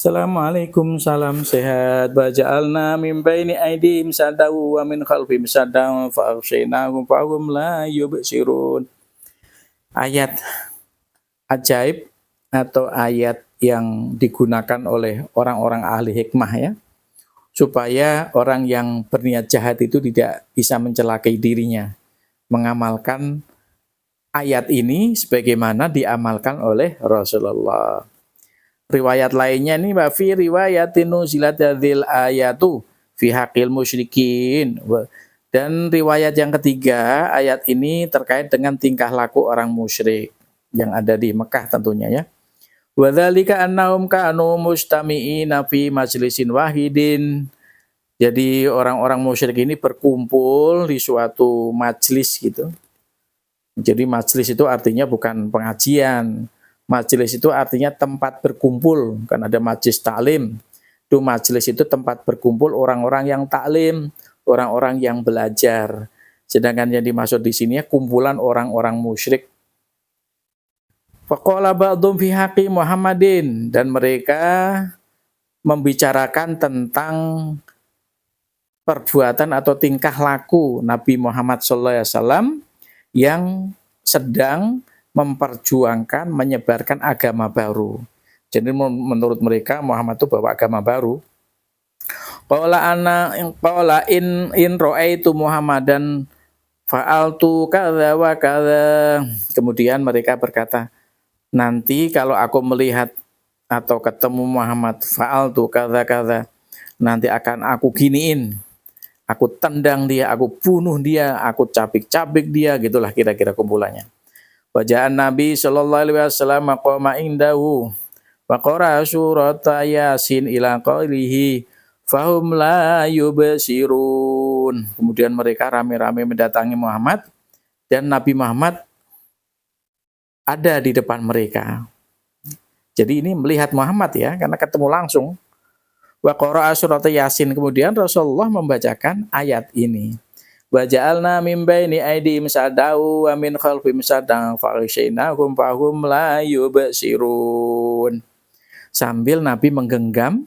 Assalamualaikum, salam sehat. Wa ja'alna min baini aydihim saddan wa min khalfihim saddan fa aghshaynahum fahum la yubsirun. Ayat ajaib atau ayat yang digunakan oleh orang-orang ahli hikmah ya, supaya orang yang berniat jahat itu tidak bisa mencelakai dirinya. Mengamalkan ayat ini sebagaimana diamalkan oleh Rasulullah. Riwayat lainnya nih, wa fi riwayatin nuzilat hadzal ayatu fi haqqil musyrikin. Dan riwayat yang ketiga, ayat ini terkait dengan tingkah laku orang musyrik yang ada di Mekah tentunya ya. Wa dzalika annahum kanu mustami'ina fi majlisin wahidin. Jadi orang-orang musyrik ini berkumpul di suatu majelis gitu. Jadi majelis itu artinya bukan pengajian. Majelis itu artinya tempat berkumpul, kan ada majelis taklim. Itu majelis itu tempat berkumpul orang-orang yang taklim, orang-orang yang belajar. Sedangkan yang dimaksud di sini ya kumpulan orang-orang musyrik. Faqala ba'dhum fi haqqi Muhammadin, dan mereka membicarakan tentang perbuatan atau tingkah laku Nabi Muhammad SAW yang sedang memperjuangkan, menyebarkan agama baru. Jadi menurut mereka Muhammad itu bawa agama baru. Qala in ra'aitu Muhammadan fa'altu kadza wa kadza. Kemudian mereka berkata, nanti kalau aku melihat atau ketemu Muhammad fa'altu kadza kadza, nanti akan aku giniin. Aku tendang dia, aku bunuh dia, aku cabik-cabik dia, gitulah kira-kira kumpulannya. Wajah Nabi sallallahu alaihi wasallam maqama indahu wa qara surat Yasin ila qailihi fahum la yubsirun. Kemudian mereka rame-rame mendatangi Muhammad dan Nabi Muhammad ada di depan mereka. Jadi ini melihat Muhammad ya, karena ketemu langsung. Wa qara surat Yasin, kemudian Rasulullah membacakan ayat ini. Wa ja'alna min baini aydihim saddan wa min khalfihim saddan fa aghshaynahum fahum la yubsirun. Sambil Nabi menggenggam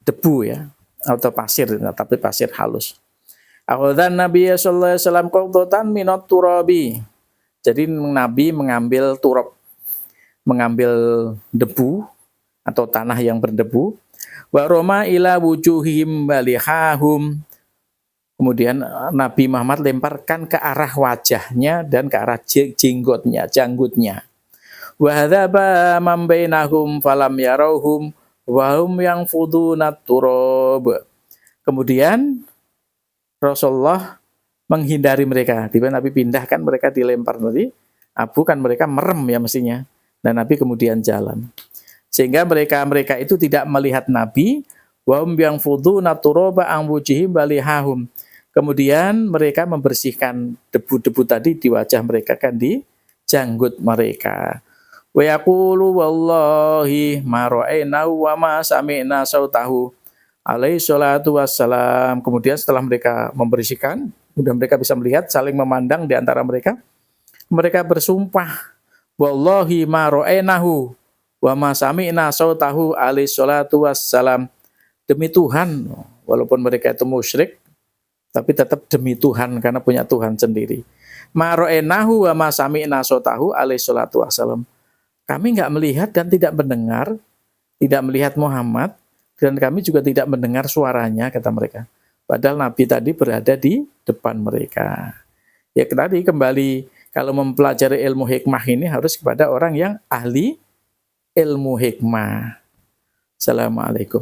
debu ya, atau pasir, tapi pasir halus. Akhadhan Nabi sallallahu alaihi wasallam qawdatan minat turabi. Jadi Nabi mengambil turab, mengambil debu atau tanah yang berdebu. Wa roma ila wujuhihim balihahum. Kemudian Nabi Muhammad lemparkan ke arah wajahnya dan ke arah janggutnya. Wa hadzaba man bainahum falam yarauhum wa hum yanfuduna turab. Kemudian Rasulullah menghindari mereka. Tiba Nabi pindahkan, mereka dilempar tadi. Abu kan mereka merem ya mestinya. Dan Nabi kemudian jalan. Sehingga mereka itu tidak melihat Nabi. Wa hum yanfuduna turaba an wujihim balihahum. Kemudian mereka membersihkan debu-debu tadi di wajah mereka, kan di janggut mereka. Wa yaqulu wallahi ma ra'aynahu wa ma sami'na sautahu alaihi salatu wassalam. Kemudian setelah mereka membersihkan, kemudian mereka bisa melihat, saling memandang di antara mereka. Mereka bersumpah, wallahi ma ra'aynahu wa ma sami'na sautahu alaihi salatu wassalam. Demi Tuhan, walaupun mereka itu musyrik, tapi tetap demi Tuhan karena punya Tuhan sendiri. Maro'enahu wa masami'na sotahu alaihi salatu wassalam. Kami enggak melihat dan tidak mendengar, tidak melihat Muhammad, dan kami juga tidak mendengar suaranya, kata mereka. Padahal Nabi tadi berada di depan mereka. Ya tadi kembali, kalau mempelajari ilmu hikmah ini harus kepada orang yang ahli ilmu hikmah. Assalamualaikum.